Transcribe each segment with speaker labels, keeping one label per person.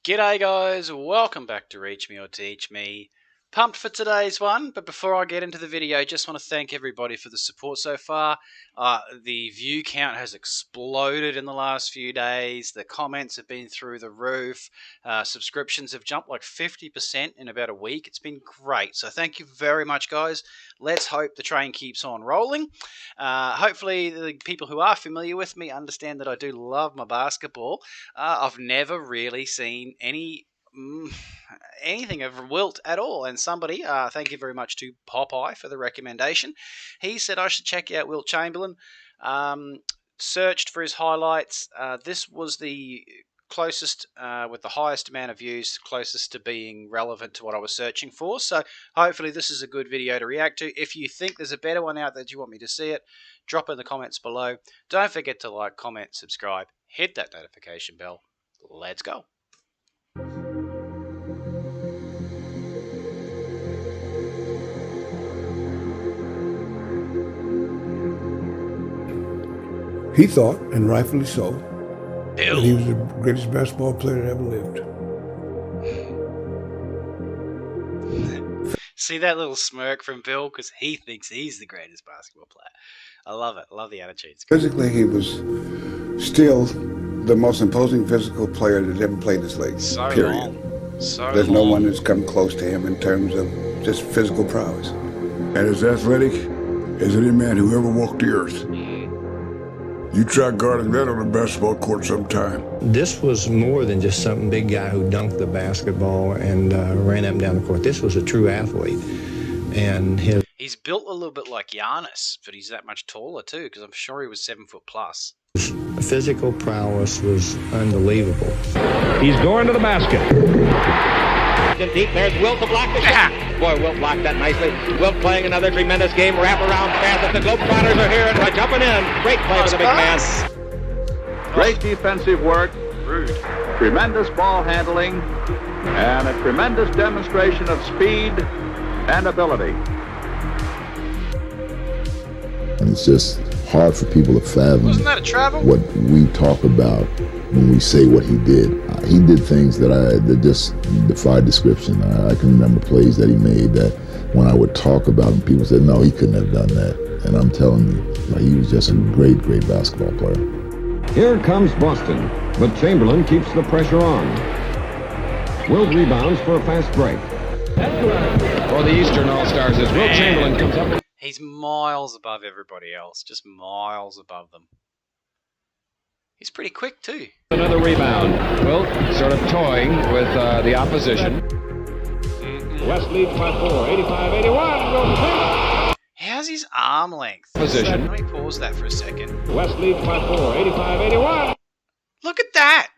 Speaker 1: G'day guys, welcome back to Reach Me or Teach Me. Pumped for today's one, but before I get into the video, just want to thank everybody for the support so far. The view count has exploded in the last few days. The comments have been through the roof. Subscriptions have jumped like 50% in about a week. It's been great, so thank you very much, guys. Let's hope the train keeps on rolling. Hopefully the people who are familiar with me understand that I do love my basketball. I've never really seen anything of Wilt at all, and somebody, thank you very much to Popeye for the recommendation. He said I should check out Wilt Chamberlain. Searched for his highlights. This was the closest, with the highest amount of views, closest to being relevant to what I was searching for. So hopefully this is a good video to react to. If you think there's a better one out there that you want me to see it, drop in the comments below. Don't forget to like, comment, subscribe, hit that notification bell. Let's go.
Speaker 2: He thought, and rightfully so,
Speaker 1: Bill.
Speaker 2: that he was the greatest basketball player that ever lived.
Speaker 1: See that little smirk from Bill? Because he thinks he's the greatest basketball player. I love it. I love the attitude.
Speaker 2: Physically, he was still the most imposing physical player that ever played this league,
Speaker 1: So
Speaker 2: period.
Speaker 1: long. So
Speaker 2: There's
Speaker 1: long.
Speaker 2: no one that's come close to him in terms of just physical prowess.
Speaker 3: And as athletic as any man who ever walked the earth. You try guarding that on a basketball court sometime.
Speaker 4: This was more than just some big guy who dunked the basketball and ran up and down the court. This was a true athlete. And
Speaker 1: He's built a little bit like Giannis, but he's that much taller too, because I'm sure he was 7 foot plus.
Speaker 4: physical prowess was unbelievable.
Speaker 5: He's going to the basket. Deep, there's Wilt to block the shot. Boy, Wilt blocked that nicely. Wilt playing another tremendous game. Wraparound pass that the Globetrotters are here and by jumping in. Great play for the big man.
Speaker 6: Great defensive work, tremendous ball handling, and a tremendous demonstration of speed and ability.
Speaker 7: And it's just hard for people to fathom
Speaker 1: Wasn't that a travel?
Speaker 7: what we talk about when we say what he did. He did things that just defy description. I can remember plays that he made that when I would talk about him, people said, no, he couldn't have done that. And I'm telling you, he was just a great, great basketball player.
Speaker 5: Here comes Boston, but Chamberlain keeps the pressure on. Wilt rebounds for a fast break. For the Eastern All-Stars as Wilt Chamberlain comes up.
Speaker 1: He's miles above everybody else, just miles above them. He's pretty quick too.
Speaker 5: Another rebound. Wilt sort of toying with the opposition. West leads by 4, 85-81.
Speaker 1: How's his arm length?
Speaker 5: Position.
Speaker 1: Let me pause that for a second.
Speaker 5: West leads by 4, 85-81.
Speaker 1: Look at that!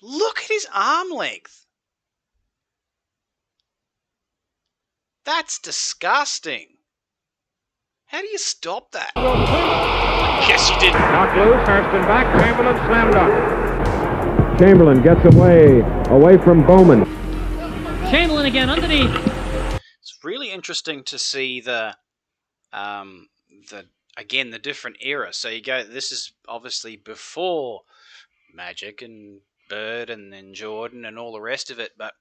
Speaker 1: Look at his arm length! That's disgusting. How do you stop that? Yes, you did.
Speaker 5: Knocked loose, Hurston back, Chamberlain slam dunk. Chamberlain gets away from Bowman.
Speaker 8: Chamberlain again underneath.
Speaker 1: It's really interesting to see the different era. So you go, this is obviously before Magic and Bird and then Jordan and all the rest of it, but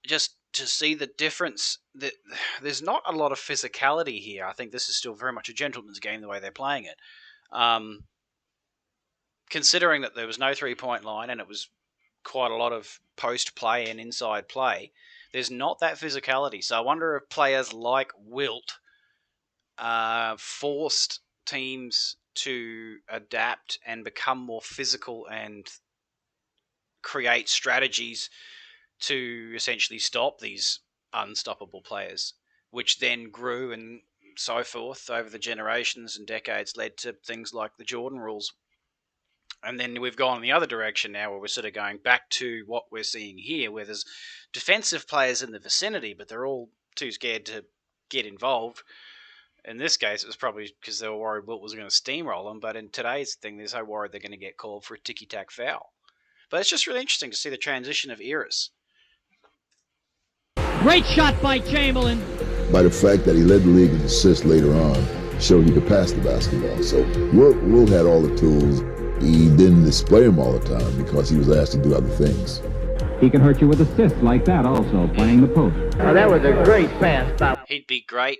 Speaker 1: just to see the difference, that there's not a lot of physicality here. I think this is still very much a gentleman's game the way they're playing it. Considering that there was no three-point line and it was quite a lot of post play and inside play, there's not that physicality. So I wonder if players like Wilt forced teams to adapt and become more physical and create strategies to essentially stop these unstoppable players, which then grew and so forth over the generations and decades, led to things like the Jordan rules. And then we've gone in the other direction now, where we're sort of going back to what we're seeing here, where there's defensive players in the vicinity, but they're all too scared to get involved. In this case, it was probably because they were worried Wilt was going to steamroll them, but in today's thing, they're so worried they're going to get called for a ticky-tack foul. But it's just really interesting to see the transition of eras.
Speaker 8: Great shot by Chamberlain.
Speaker 7: By the fact that he led the league in assists later on, showed he could pass the basketball. So Wilt had all the tools. He didn't display them all the time because he was asked to do other things.
Speaker 9: He can hurt you with assists like that also, playing the post.
Speaker 5: Oh, that was a great pass by.
Speaker 1: He'd be great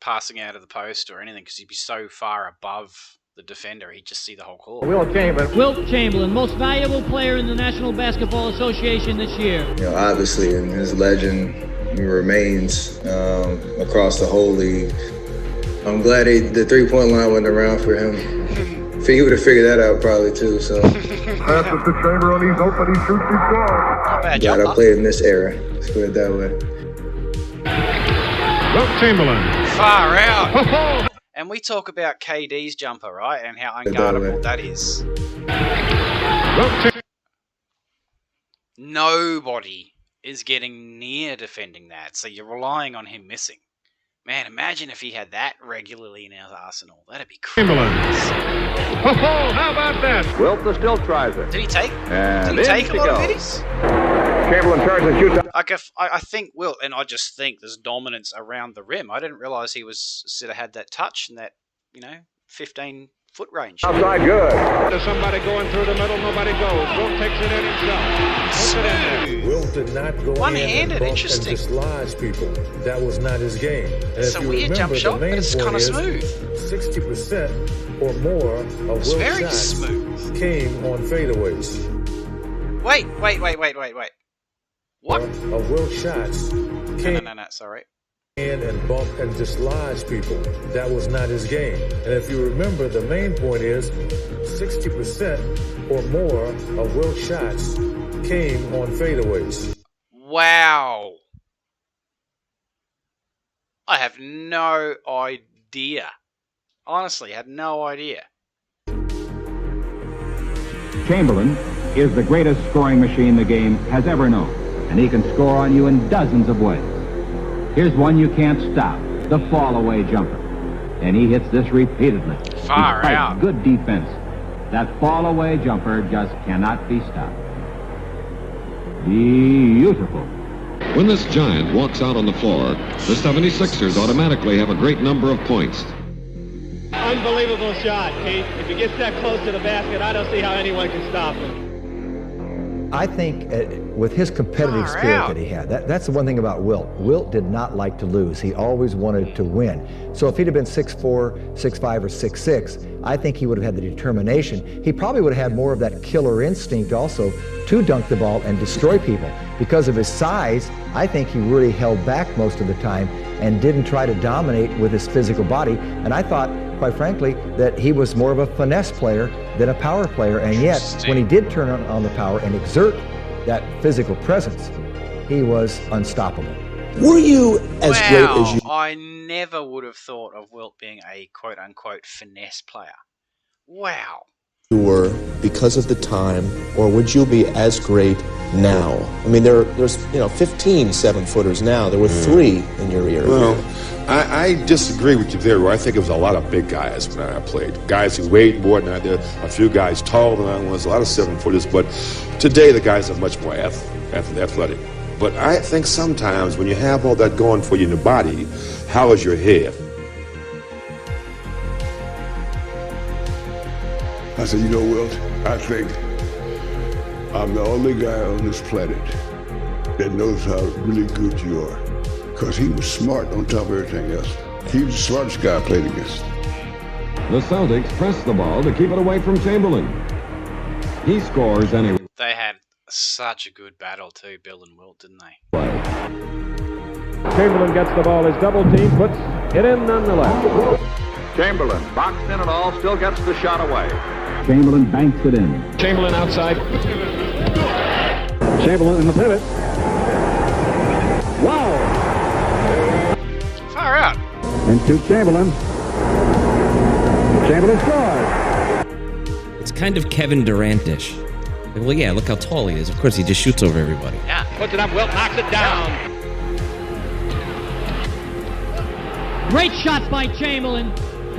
Speaker 1: passing out of the post or anything because he'd be so far above the defender, he'd just see the whole court.
Speaker 5: Wilt Chamberlain.
Speaker 8: Wilt Chamberlain, most valuable player in the National Basketball Association this year.
Speaker 10: You know, obviously, and his legend remains across the whole league. I'm glad the three-point line wasn't around for him. He would have figured that out probably too. So.
Speaker 3: Passes to Chamberlain. He's open. He shoots. He scores.
Speaker 1: Not bad
Speaker 10: Glad
Speaker 1: jumper.
Speaker 10: I played in this era. Let's put it that way.
Speaker 3: Wilt Chamberlain.
Speaker 1: Far out. And we talk about KD's jumper, right? And how unguardable that is. Nobody is getting near defending that. So you're relying on him missing. Man, imagine if he had that regularly in our arsenal. That'd be crazy.
Speaker 3: How about that?
Speaker 6: Wilt still tries it.
Speaker 1: Did he take?
Speaker 6: And
Speaker 1: Did he
Speaker 6: in
Speaker 1: take
Speaker 6: she
Speaker 1: a lot of
Speaker 6: goes.
Speaker 1: middies?
Speaker 6: Chamberlain turns and shoots.
Speaker 1: I think Wilt, and I just think there's dominance around the rim. I didn't realise he was sort of had that touch and that 15-foot range.
Speaker 6: Outside good.
Speaker 5: There's somebody going through the middle, nobody goes. Wilt takes it in himself. Puts it in there.
Speaker 4: Wilt did not go
Speaker 1: One-handed,
Speaker 4: in and bump
Speaker 1: interesting.
Speaker 4: and dislodge people. That was not his game. And
Speaker 1: It's a weird jump shot, but it's kind of smooth.
Speaker 4: 60% or more of Wilt's
Speaker 1: very
Speaker 4: shots
Speaker 1: smooth.
Speaker 4: came on fadeaways.
Speaker 1: Wait. What?
Speaker 4: Of Wilt's shots came
Speaker 1: No, sorry.
Speaker 4: in and bump and dislodge people. That was not his game. And if you remember, the main point is 60% or more of Wilt's shots came on fadeaways.
Speaker 1: Wow. I have no idea. Honestly, had no idea.
Speaker 9: Chamberlain is the greatest scoring machine the game has ever known, and he can score on you in dozens of ways. Here's one you can't stop, the fall-away jumper. And he hits this repeatedly.
Speaker 1: Far
Speaker 9: Despite
Speaker 1: out.
Speaker 9: good defense. That fall-away jumper just cannot be stopped. Beautiful.
Speaker 11: When this giant walks out on the floor, the 76ers automatically have a great number of points.
Speaker 8: Unbelievable shot, Keith. If he gets that close to the basket, I don't see how anyone can stop him.
Speaker 12: I think with his competitive
Speaker 1: Far
Speaker 12: spirit
Speaker 1: out.
Speaker 12: that he had, that's the one thing about Wilt. Wilt did not like to lose. He always wanted to win. So if he'd have been 6'4", 6'5", or 6'6", I think he would have had the determination. He probably would have had more of that killer instinct also to dunk the ball and destroy people. Because of his size, I think he really held back most of the time and didn't try to dominate with his physical body. And I thought, quite frankly, that he was more of a finesse player than a power player. And yet, when he did turn on the power and exert that physical presence, he was unstoppable.
Speaker 13: Were you as great as you?
Speaker 1: I never would have thought of Wilt being a quote-unquote finesse player. Wow.
Speaker 13: Were because of the time, or would you be as great now? I mean, there's 15 7-footers now. There were 3 in your era.
Speaker 14: Well, I disagree with you there. I think it was a lot of big guys when I played. Guys who weighed more than I did. A few guys taller than I was. A lot of 7-footers. But today the guys are much more athletic. But I think sometimes when you have all that going for you in your body, how is your head?
Speaker 3: I said, Wilt, I think I'm the only guy on this planet that knows how really good you are. Because he was smart on top of everything else. He was the smartest guy I played against.
Speaker 11: The Celtics press the ball to keep it away from Chamberlain. He scores anyway.
Speaker 1: They had such a good battle too, Bill and Wilt, didn't they?
Speaker 5: Chamberlain gets the ball, his double team, puts it in nonetheless.
Speaker 6: Chamberlain, boxed in and all, still gets the shot away.
Speaker 9: Chamberlain banks it in.
Speaker 5: Chamberlain outside. Chamberlain in the pivot. Wow!
Speaker 1: Far out.
Speaker 5: And to Chamberlain. Chamberlain scores.
Speaker 15: It's kind of Kevin Durant-ish. Well, yeah, look how tall he is. Of course, he just shoots over everybody.
Speaker 5: Yeah, puts it up, Wilt knocks it down.
Speaker 8: Great shots by Chamberlain.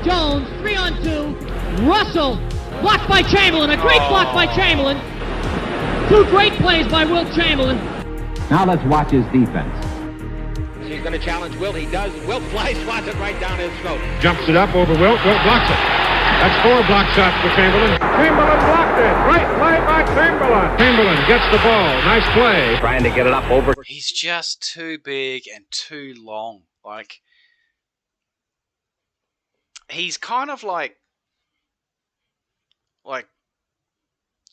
Speaker 8: Jones, 3-on-2. Russell, blocked by Chamberlain. A great block by Chamberlain. 2 great plays by Wilt Chamberlain.
Speaker 9: Now let's watch his defense.
Speaker 5: going to challenge Wilt. He does. Wilt fly swats it right down his throat.
Speaker 4: Jumps it up over Wilt. Wilt blocks it. That's 4 block shots for Chamberlain. Chamberlain blocked it. Great play by Chamberlain. Chamberlain gets the ball. Nice play.
Speaker 5: Trying to get it up over.
Speaker 1: He's just too big and too long. Like, he's kind of like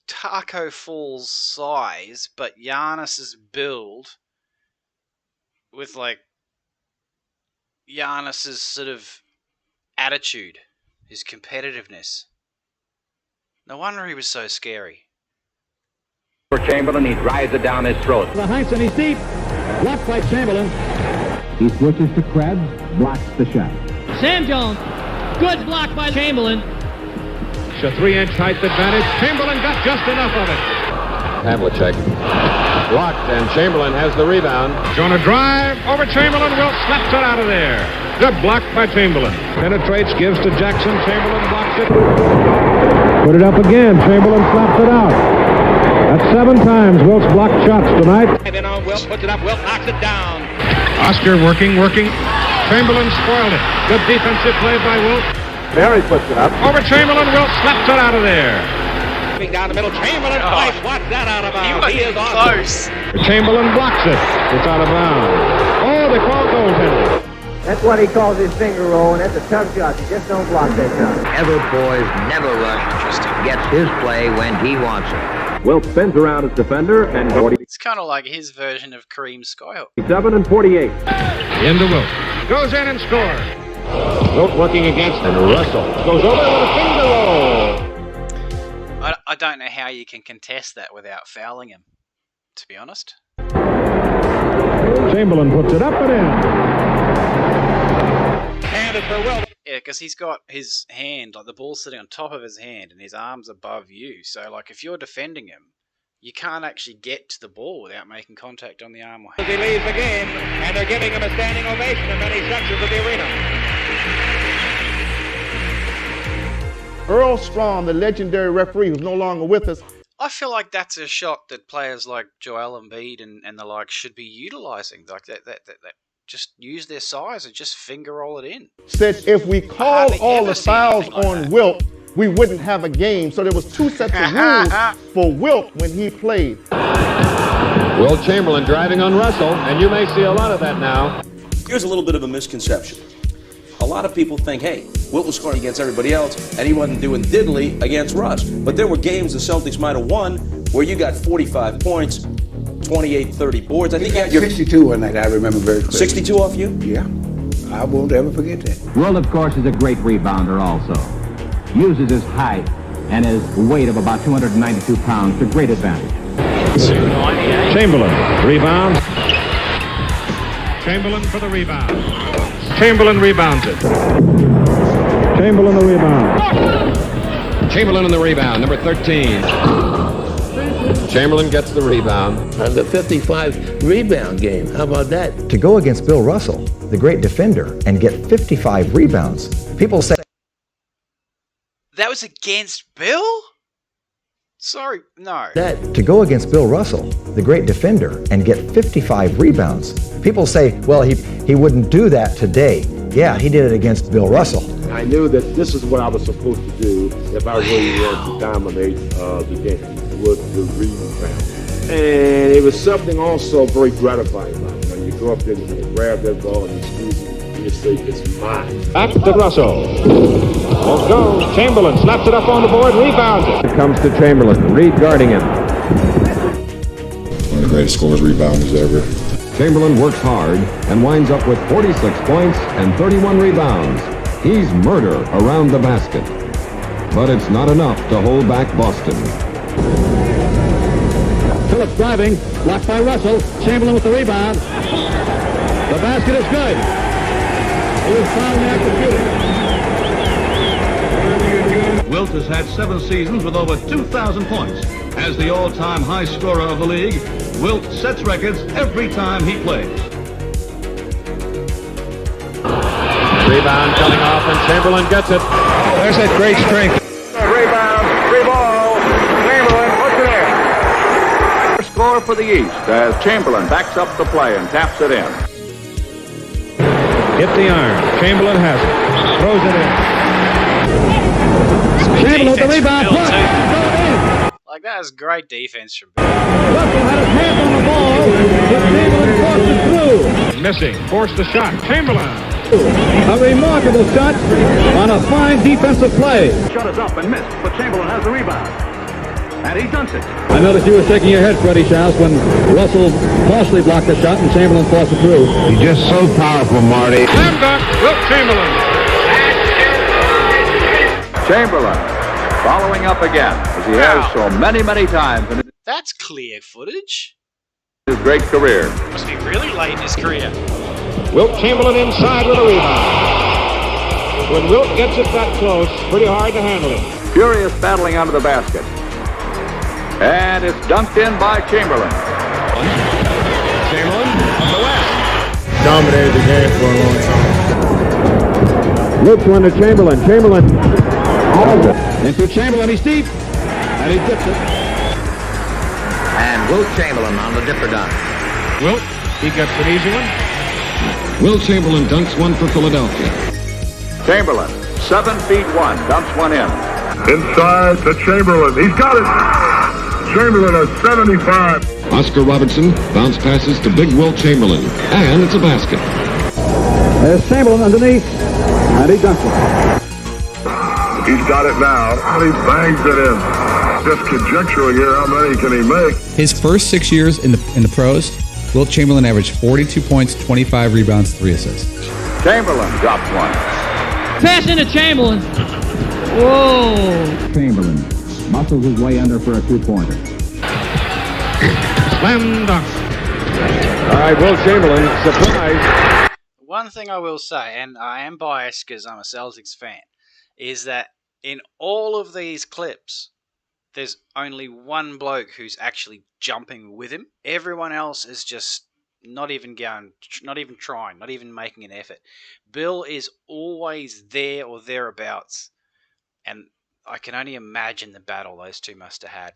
Speaker 1: Taco Fall's size, but Giannis's build with like Giannis's sort of attitude, his competitiveness. No wonder he was so scary.
Speaker 5: For Chamberlain, he drives it down his throat.
Speaker 8: The Heinz and he's deep. Blocked by Chamberlain.
Speaker 9: He switches to Krebs, blocks the shot.
Speaker 8: Sam Jones. Good block by Chamberlain.
Speaker 4: A 3-inch height advantage. Chamberlain got just enough of it.
Speaker 11: Havlicek blocked, and Chamberlain has the rebound.
Speaker 4: Jonah drive over Chamberlain. Wilt slaps it out of there. Good block by Chamberlain. Penetrates, gives to Jackson. Chamberlain blocks it. Put it up again. Chamberlain slaps it out. That's 7 times Wilt's blocked shots tonight.
Speaker 5: And on Wilt, puts it up. Wilt knocks it down.
Speaker 4: Oscar working. Chamberlain spoiled it. Good defensive play by Wilt.
Speaker 11: Barry puts it up.
Speaker 4: Over Chamberlain. Wilt slaps it out of there.
Speaker 5: Down the middle. Chamberlain twice. What's that out of bounds?
Speaker 1: He was close.
Speaker 4: Chamberlain blocks it. It's out of bounds. Oh, they call goaltender.
Speaker 16: That's what he calls his finger roll, and that's a tough shot. You just don't block that shot.
Speaker 17: Ever poised, never rushed. Gets his play when he wants it.
Speaker 11: Wilt spins around his defender and 40.
Speaker 1: It's kind of like his version of Kareem Skyhook.
Speaker 11: 7 and 48.
Speaker 4: Into Wilt. Goes in and scores.
Speaker 11: Wilt working against, and Russell goes over with a finger roll.
Speaker 1: I don't know how you can contest that without fouling him, to be honest.
Speaker 4: Chamberlain puts it up and in.
Speaker 5: And it's for Wilt.
Speaker 1: Yeah, because he's got his hand, like the ball's sitting on top of his hand and his arm's above you. So, like, if you're defending him, you can't actually get to the ball without making contact on the arm or hand.
Speaker 5: He leaves the game, and they're giving him a standing ovation in many sections of the arena.
Speaker 18: Earl Strawn, the legendary referee who's no longer with us.
Speaker 1: I feel like that's a shot that players like Joel Embiid and the like should be utilising. Like that just use their size and just finger roll it in.
Speaker 18: Said if we called all the fouls on Wilt, we wouldn't have a game. So there was 2 sets of rules for Wilt when he played.
Speaker 11: Wilt Chamberlain driving on Russell, and you may see a lot of that now.
Speaker 19: Here's a little bit of a misconception. A lot of people think, hey, Wilt was scoring against everybody else, and he wasn't doing diddly against Russ. But there were games the Celtics might have won where you got 45 points, 28, 30 boards. I think you had your
Speaker 2: 62 one night, I remember very clearly.
Speaker 19: 62 off you?
Speaker 2: Yeah, I won't ever forget that.
Speaker 9: Wilt, of course, is a great rebounder also. Uses his height and his weight of about 292 pounds to great advantage.
Speaker 4: Chamberlain rebounds. Chamberlain for the rebound. Chamberlain rebounds it. Chamberlain the rebound.
Speaker 11: Chamberlain on the rebound, number 13. Chamberlain gets the rebound.
Speaker 17: And the 55 rebound game, how about that?
Speaker 12: To go against Bill Russell, the great defender, and get 55 rebounds, people say...
Speaker 1: That was against Bill? Sorry, no.
Speaker 12: To go against Bill Russell, the great defender, and get 55 rebounds, people say, well, he wouldn't do that today. Yeah, he did it against Bill Russell.
Speaker 3: I knew that this is what I was supposed to do if I really wanted to dominate the game, was the rebound. And it was something also very gratifying about it. When you go up there and you grab that ball and you squeeze it, and you say, it's mine.
Speaker 4: Back to Russell. Let's go. Chamberlain slaps it up on the board, rebounds it.
Speaker 11: It comes to Chamberlain, Reed guarding him.
Speaker 7: One of the greatest scorers, rebounders ever.
Speaker 11: Chamberlain works hard and winds up with 46 points and 31 rebounds. He's murder around the basket. But it's not enough to hold back Boston.
Speaker 8: Phillips driving, blocked by Russell. Chamberlain with the rebound. The basket is good. He was fouled after shooting.
Speaker 20: Wilt has had 7 seasons with over 2,000 points. As the all-time high scorer of the league, Wilt sets records every time he plays.
Speaker 11: Rebound coming off, and Chamberlain gets it.
Speaker 4: There's that great strength.
Speaker 6: Rebound, free ball. Chamberlain puts it in. Score for the East as Chamberlain backs up the play and taps it in.
Speaker 5: Hit the iron. Chamberlain has it. Throws it in. Chamberlain with the rebound.
Speaker 1: Like, that is great defense from Bill.
Speaker 5: Russell had his hand on the ball, but Chamberlain forced it through. Missing. Forced the shot. Chamberlain. A remarkable shot on a fine defensive play.
Speaker 20: Shot is up and missed, but Chamberlain has the rebound. And he dunks it.
Speaker 5: I noticed you were shaking your head, Freddie Schaus, when Russell partially blocked the shot and Chamberlain forced it through.
Speaker 9: He's just so powerful, Marty.
Speaker 5: Slam dunk, Wilt Chamberlain.
Speaker 6: Chamberlain following up again, as he has so many, many times in
Speaker 1: That's clear footage.
Speaker 6: his great career.
Speaker 1: Must be really late in his career.
Speaker 5: Wilt Chamberlain inside with a rebound. When Wilt gets it that close, pretty hard to handle it.
Speaker 6: Furious battling under the basket. And it's dunked in by Chamberlain.
Speaker 5: Chamberlain on the west.
Speaker 18: Dominated the game for a long time.
Speaker 5: Wilt's one to Chamberlain. Chamberlain into Chamberlain. He's deep. And he dips it.
Speaker 17: And Wilt Chamberlain on the dipper dunk.
Speaker 5: Wilt, he gets an easy one.
Speaker 11: Wilt Chamberlain dunks one for Philadelphia.
Speaker 6: Chamberlain, 7 feet 1, dumps one in.
Speaker 3: Inside to Chamberlain. He's got it. Chamberlain at 75.
Speaker 11: Oscar Robertson bounce passes to Big Wilt Chamberlain. And it's a basket.
Speaker 5: There's Chamberlain underneath. And he dunks it.
Speaker 3: He's got it now, and he bangs it in. Just conjecturing here, how many can he make?
Speaker 21: His first 6 years in the pros, Wilt Chamberlain averaged 42 points, 25 rebounds, 3 assists.
Speaker 6: Chamberlain drops one.
Speaker 8: Pass into Chamberlain. Whoa.
Speaker 9: Chamberlain muscles his way under for a two-pointer.
Speaker 5: Slam dunk. All right, Wilt Chamberlain, surprise.
Speaker 1: One thing I will say, and I am biased because I'm a Celtics fan, is that in all of these clips, there's only one bloke who's actually jumping with him. Everyone else is just not even trying, not even making an effort. Bill is always there or thereabouts, and I can only imagine the battle those two must have had.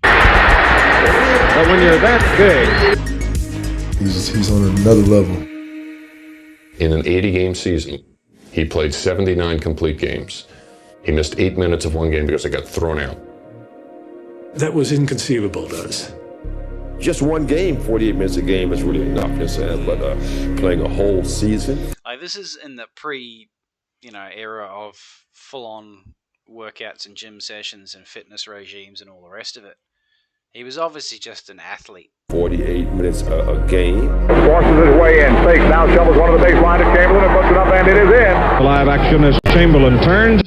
Speaker 5: But when you're that big,
Speaker 22: he's on another level.
Speaker 14: In an 80-game season, he played 79 complete games. He missed 8 minutes of one game because it got thrown out.
Speaker 4: That was inconceivable to us.
Speaker 14: Just one game, 48 minutes a game is really enough, but playing a whole season.
Speaker 1: Like, this is in the era of full-on workouts and gym sessions and fitness regimes and all the rest of it. He was obviously just an athlete.
Speaker 14: 48 minutes a game.
Speaker 6: Forces his way in, fakes, now shovels one of the baseline to Chamberlain and puts it up, and it is in.
Speaker 5: live action as Chamberlain turns.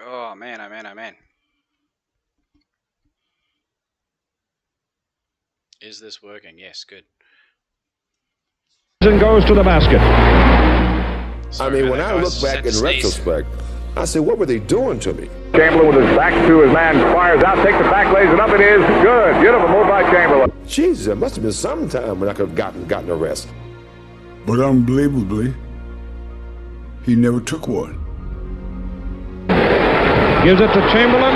Speaker 1: Oh, man, oh, man, oh, man. Is this working? Yes, good.
Speaker 5: And goes to the basket.
Speaker 14: Sorry, when I look back in retrospect, I said, what were they doing to me?
Speaker 6: Chamberlain with his back to his man fires out, takes it back, lays it up, it is good. Beautiful move by Chamberlain.
Speaker 14: Jesus, there must have been some time when I could have gotten a rest.
Speaker 2: But unbelievably, he never took one.
Speaker 5: Gives it to Chamberlain.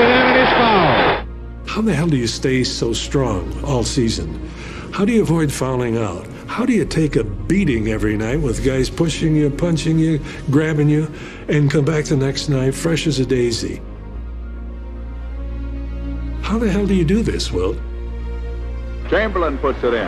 Speaker 5: And he's fouled.
Speaker 4: How the hell do you stay so strong all season? How do you avoid fouling out? How do you take a beating every night with guys pushing you, punching you, grabbing you, and come back the next night fresh as a daisy? How the hell do you do this, Wilt?
Speaker 6: Chamberlain puts it in.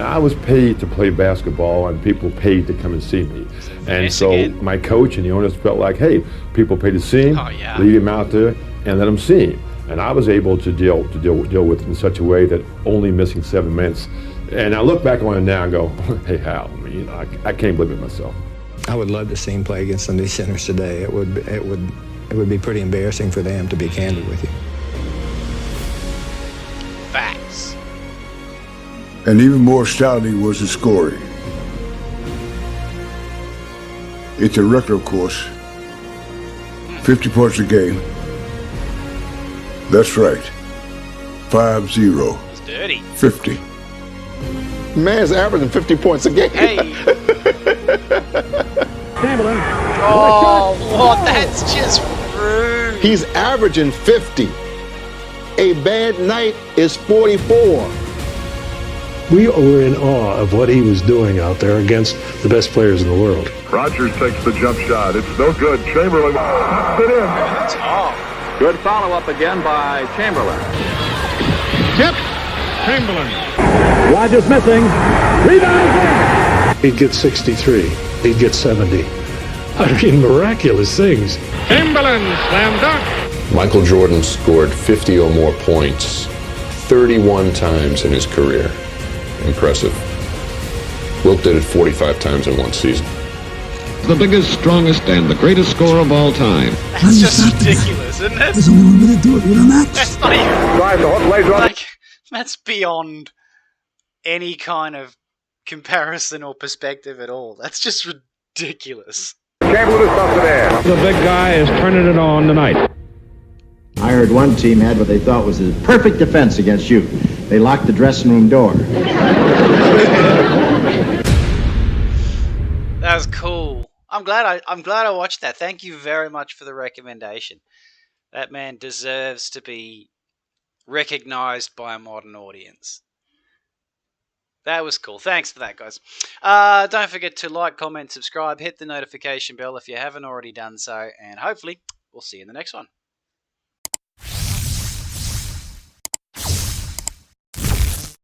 Speaker 14: I was paid to play basketball, and people paid to come and see me. And so my coach and the owners felt like, hey, people pay to see him, leave him out there, and let him see him. And I was able to deal with it in such a way that only missing 7 minutes. And I look back on it now and go, hey, Hal, I can't believe it myself.
Speaker 12: I would love to see him play against some of these centers today. It would be pretty embarrassing for them, to be candid with you.
Speaker 1: Facts.
Speaker 2: And even more astounding was the scoring. It's a record, of course. 50 points a game. That's right. 5-0.
Speaker 1: It's dirty.
Speaker 2: 50.
Speaker 18: Man's averaging 50 points a game.
Speaker 1: Hey.
Speaker 5: Chamberlain.
Speaker 1: Oh, what? That's just true.
Speaker 10: He's averaging 50. A bad night is 44.
Speaker 4: We were in awe of what he was doing out there against the best players in the world.
Speaker 6: Rogers takes the jump shot. It's no good. Chamberlain puts it in.
Speaker 1: That's hard.
Speaker 5: Good follow-up again by Chamberlain.
Speaker 4: Tip. Chamberlain.
Speaker 5: Rogers missing. Rebound.
Speaker 4: He'd get 63. He'd get 70. I mean, miraculous things. Chamberlain, slam dunk.
Speaker 13: Michael Jordan scored 50 or more points 31 times in his career. Impressive. Wilt did it 45 times in one season.
Speaker 11: The biggest, strongest, and the greatest scorer of all time.
Speaker 1: That's just ridiculous, isn't it?
Speaker 22: There's only one way to do it with a match.
Speaker 1: That's not even...
Speaker 6: Drive the hook, lays on.
Speaker 1: Like, that's beyond any kind of comparison or perspective at all. That's just ridiculous.
Speaker 6: Chamberlain is something there.
Speaker 5: The big guy is turning it on tonight.
Speaker 23: I heard one team had what they thought was a perfect defense against you. They locked the dressing room door.
Speaker 1: That was cool. I'm glad I watched that. Thank you very much for the recommendation. That man deserves to be recognized by a modern audience. That was cool. Thanks for that, guys. Don't forget to like, comment, subscribe, hit the notification bell if you haven't already done so, and hopefully we'll see you in the next one.